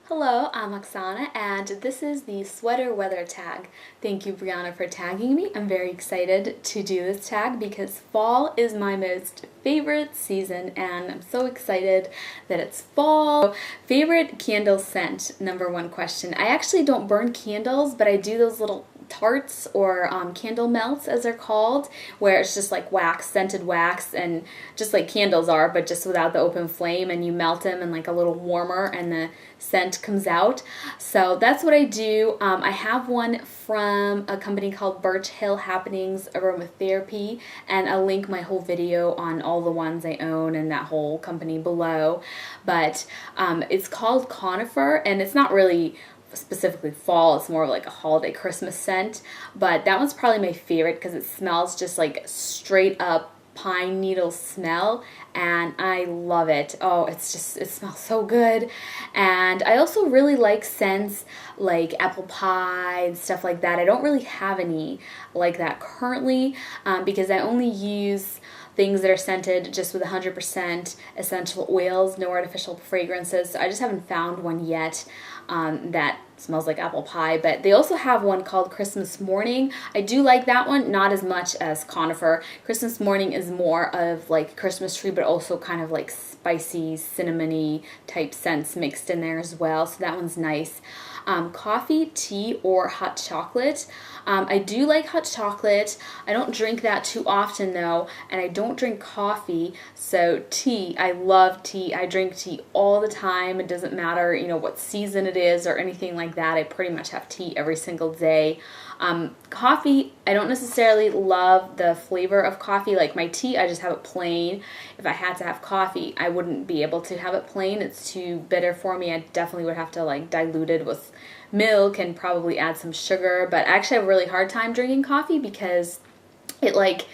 Hello, I'm Oksana, and this is the sweater weather tag. Thank you, Brianna, for tagging me. I'm very excited to do this tag because fall is my most favorite season, and I'm so excited that it's fall. Favorite candle scent, number one question. I actually don't burn candles, but I do those little tarts or candle melts, as they're called, where it's just like wax, scented wax, and just like candles are, but just without the open flame, and you melt them in like a little warmer and the scent comes out. So that's what I do. I have one from a company called Birch Hill Happenings Aromatherapy, and I'll link my whole video on all the ones I own and that whole company below. But it's called Conifer, and it's not really specifically fall, it's more like a holiday Christmas scent, but that one's probably my favorite because it smells just like straight up pine needle smell, and I love it. Oh, it smells so good. And I also really like scents like apple pie and stuff like that. I don't really have any like that currently because I only use things that are scented just with 100% essential oils, no artificial fragrances. So I just haven't found one yet that smells like apple pie. But they also have one called Christmas Morning. I do like that one, not as much as Conifer. Christmas Morning is more of like Christmas tree, but also kind of like spicy, cinnamony type scents mixed in there as well. So that one's nice. Coffee, tea, or hot chocolate. I do like hot chocolate. I don't drink that too often though, and I don't drink coffee. So tea, I love tea. I drink tea all the time. It doesn't matter, you know, what season it is or anything like that. I pretty much have tea every single day. Coffee, I don't necessarily love the flavor of coffee. Like my tea, I just have it plain. If I had to have coffee, I wouldn't be able to have it plain. It's too bitter for me. I definitely would have to like dilute it with milk and probably add some sugar. But I actually have a really hard time drinking coffee because it like,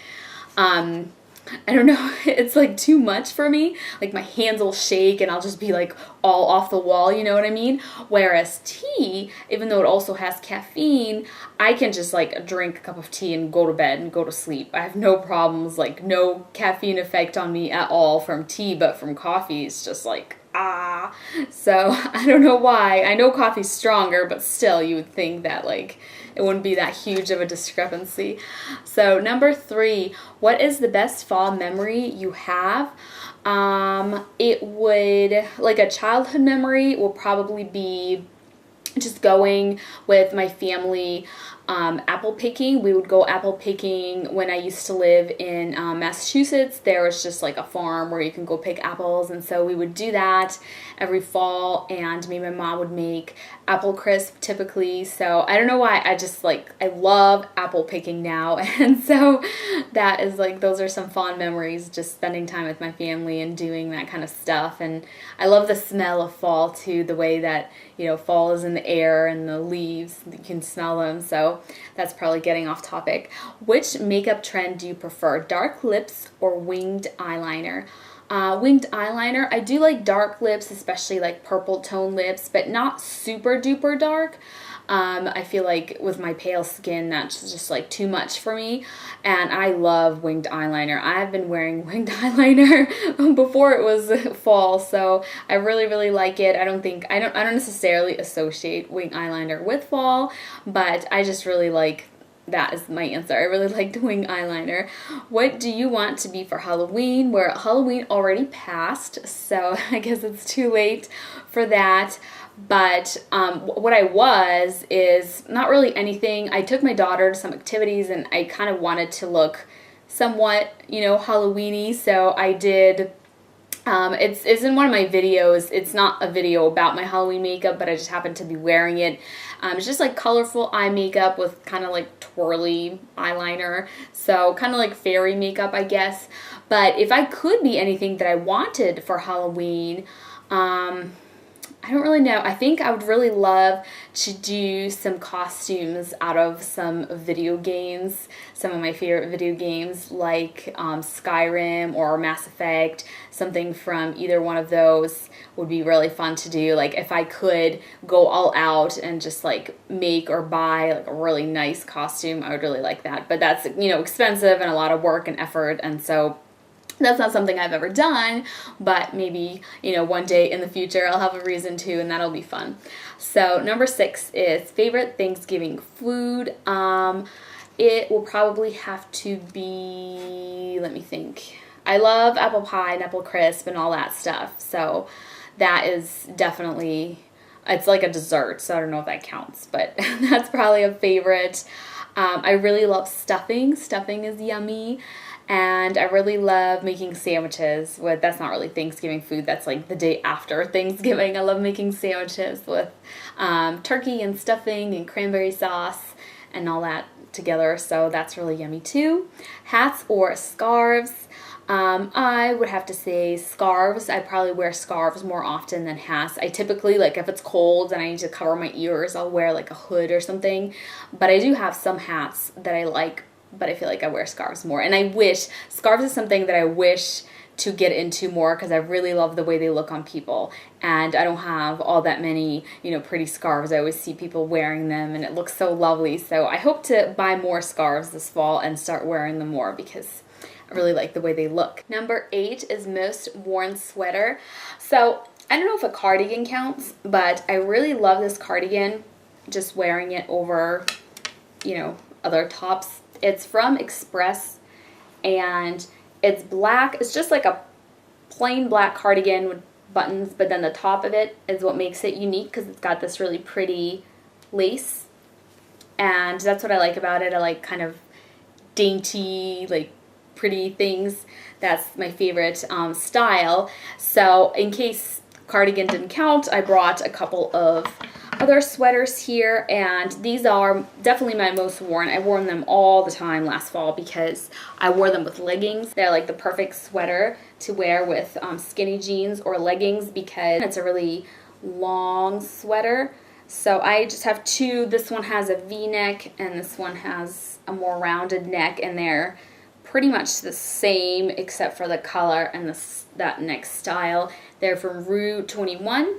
I don't know, it's like too much for me. Like my hands will shake and I'll just be like all off the wall, you know what I mean? Whereas tea, even though it also has caffeine, I can just like drink a cup of tea and go to bed and go to sleep. I have no problems, like no caffeine effect on me at all from tea, but from coffee it's just like, So I don't know why. I know coffee's stronger, but still you would think that like it wouldn't be that huge of a discrepancy. So number 3, what is the best fall memory you have? It would, like a childhood memory will probably be just going with my family apple picking. We would go apple picking when I used to live in Massachusetts. There was just like a farm where you can go pick apples, and so we would do that every fall, and me and my mom would make apple crisp typically. So I don't know why, I just like, I love apple picking now, and so that is like, those are some fond memories, just spending time with my family and doing that kind of stuff. And I love the smell of fall too, the way that, you know, fall is in the air and the leaves, you can smell them. So that's probably getting off topic. Which makeup trend do you prefer, dark lips or winged eyeliner? Winged eyeliner, I do like dark lips, especially like purple tone lips, but not super duper dark. I feel like with my pale skin, that's just like too much for me, and I love winged eyeliner. I've been wearing winged eyeliner before it was fall, so I really like it. I don't necessarily associate winged eyeliner with fall, but I just really like, that is my answer. I really like winged eyeliner. What do you want to be for Halloween? Where Halloween already passed, so I guess it's too late for that. But what I was is not really anything. I took my daughter to some activities and I kind of wanted to look somewhat, you know, Halloween-y, so I did. It's in one of my videos. It's not a video about my Halloween makeup, but I just happened to be wearing it. It's just like colorful eye makeup with kind of like twirly eyeliner, so kind of like fairy makeup, I guess. But if I could be anything that I wanted for Halloween, I don't really know. I think I would really love to do some costumes out of some video games, some of my favorite video games like Skyrim or Mass Effect. Something from either one of those would be really fun to do. Like if I could go all out and just like make or buy like a really nice costume, I would really like that. But that's, you know, expensive and a lot of work and effort, and so That's not something I've ever done, but maybe, you know, one day in the future I'll have a reason to, and that'll be fun. So number 6 is favorite Thanksgiving food. It will probably have to be, let me think. I love apple pie and apple crisp and all that stuff. So that is definitely, it's like a dessert, so I don't know if that counts, but that's probably a favorite. I really love stuffing. Stuffing is yummy. And I really love making sandwiches with, that's not really Thanksgiving food, that's like the day after Thanksgiving. I love making sandwiches with turkey and stuffing and cranberry sauce and all that together, so that's really yummy too. Hats or scarves? I would have to say scarves. I probably wear scarves more often than hats. I typically, like if it's cold and I need to cover my ears, I'll wear like a hood or something. But I do have some hats that I like, but I feel like I wear scarves more. And I wish, scarves is something that I wish to get into more because I really love the way they look on people. And I don't have all that many, you know, pretty scarves. I always see people wearing them and it looks so lovely. So I hope to buy more scarves this fall and start wearing them more because I really like the way they look. Number 8 is most worn sweater. So I don't know if a cardigan counts, but I really love this cardigan, just wearing it over, you know, other tops. It's from Express and it's black. It's just like a plain black cardigan with buttons, but then the top of it is what makes it unique because it's got this really pretty lace. And that's what I like about it. I like kind of dainty, like pretty things. That's my favorite style. So in case cardigan didn't count, I brought a couple of other sweaters here, and these are definitely my most worn. I wore them all the time last fall because I wore them with leggings. They're like the perfect sweater to wear with skinny jeans or leggings because it's a really long sweater. So I just have two. This one has a V-neck and this one has a more rounded neck, and they're pretty much the same except for the color and that neck style. They're from Rue 21.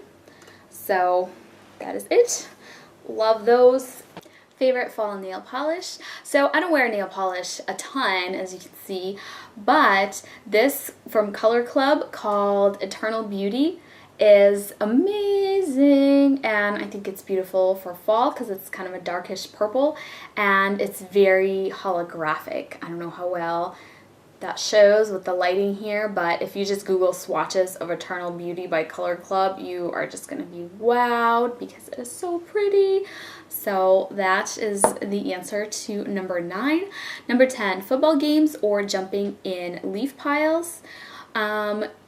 So that is it. Love those. Favorite fall nail polish. So I don't wear nail polish a ton, as you can see, but this from Color Club called Eternal Beauty is amazing, and I think it's beautiful for fall because it's kind of a darkish purple and it's very holographic. I don't know how well that shows with the lighting here, but if you just Google swatches of Eternal Beauty by Color Club, you are just going to be wowed because it is so pretty. So that is the answer to number 9. Number 10, football games or jumping in leaf piles.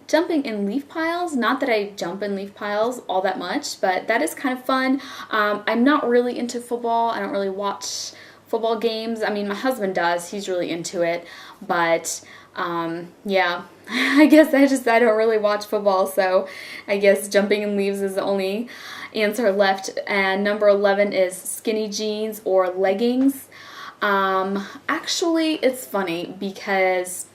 Jumping in leaf piles, not that I jump in leaf piles all that much, but that is kind of fun. I'm not really into football. I don't really watch football games. I mean, my husband does. He's really into it, but yeah, I guess I don't really watch football, so I guess jumping in leaves is the only answer left. And number 11 is skinny jeans or leggings. Actually, it's funny because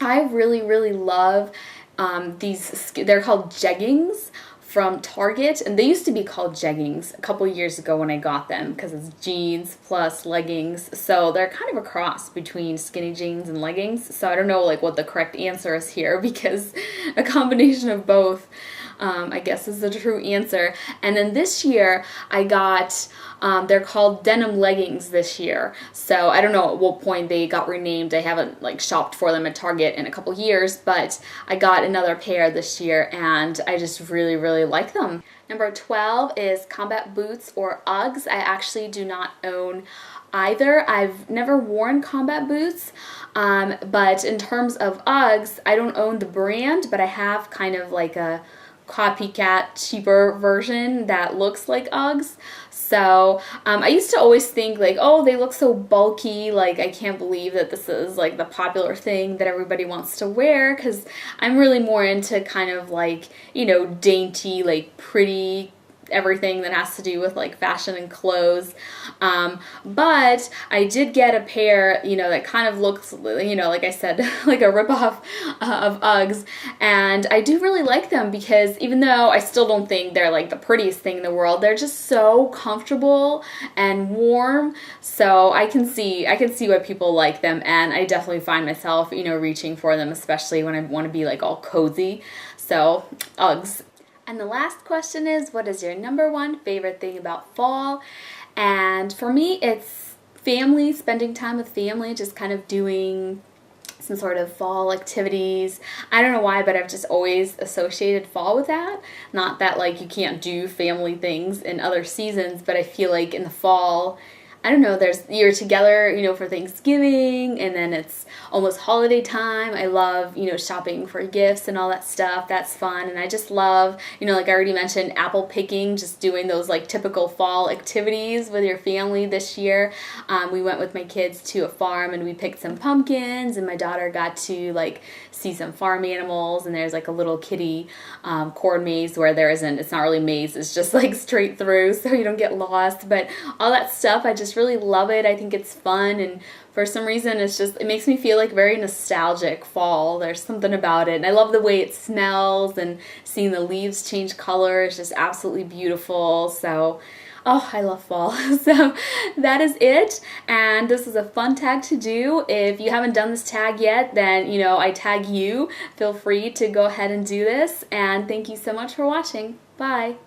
I really love they're called jeggings from Target, and they used to be called jeggings a couple years ago when I got them because it's jeans plus leggings, so they're kind of a cross between skinny jeans and leggings. So I don't know like what the correct answer is here because a combination of both I guess is the true answer. And then this year I got they're called denim leggings this year, so I don't know at what point they got renamed. I haven't like shopped for them at Target in a couple years, but I got another pair this year and I just really like them. Number 12 is combat boots or Uggs. I actually do not own either. I've never worn combat boots, but in terms of Uggs, I don't own the brand, but I have kind of like a copycat cheaper version that looks like Uggs. So I used to always think like, oh, they look so bulky, like I can't believe that this is like the popular thing that everybody wants to wear, because I'm really more into kind of like, you know, dainty, like pretty everything that has to do with like fashion and clothes. But I did get a pair, you know, that kind of looks, you know, like I said, like a ripoff of Uggs, and I do really like them because even though I still don't think they're like the prettiest thing in the world, they're just so comfortable and warm. So I can see why people like them, and I definitely find myself, you know, reaching for them, especially when I want to be like all cozy. So Uggs. And the last question is, what is your #1 favorite thing about fall? And for me, it's family, spending time with family, just kind of doing some sort of fall activities. I don't know why, but I've just always associated fall with that. Not that like you can't do family things in other seasons, but I feel like in the fall, I don't know, you're together, you know, for Thanksgiving, and then it's almost holiday time. I love, you know, shopping for gifts and all that stuff. That's fun. And I just love, you know, like I already mentioned, apple picking, just doing those like typical fall activities with your family this year. We went with my kids to a farm and we picked some pumpkins, and my daughter got to like see some farm animals, and there's like a little kitty corn maze where it's not really maze, it's just like straight through so you don't get lost. But all that stuff, I just really love it. I think it's fun, and for some reason it makes me feel like very nostalgic fall. There's something about it, and I love the way it smells, and seeing the leaves change color is just absolutely beautiful. So oh, I love fall. So that is it, and this is a fun tag to do. If you haven't done this tag yet, then, you know, I tag you. Feel free to go ahead and do this, and thank you so much for watching. Bye.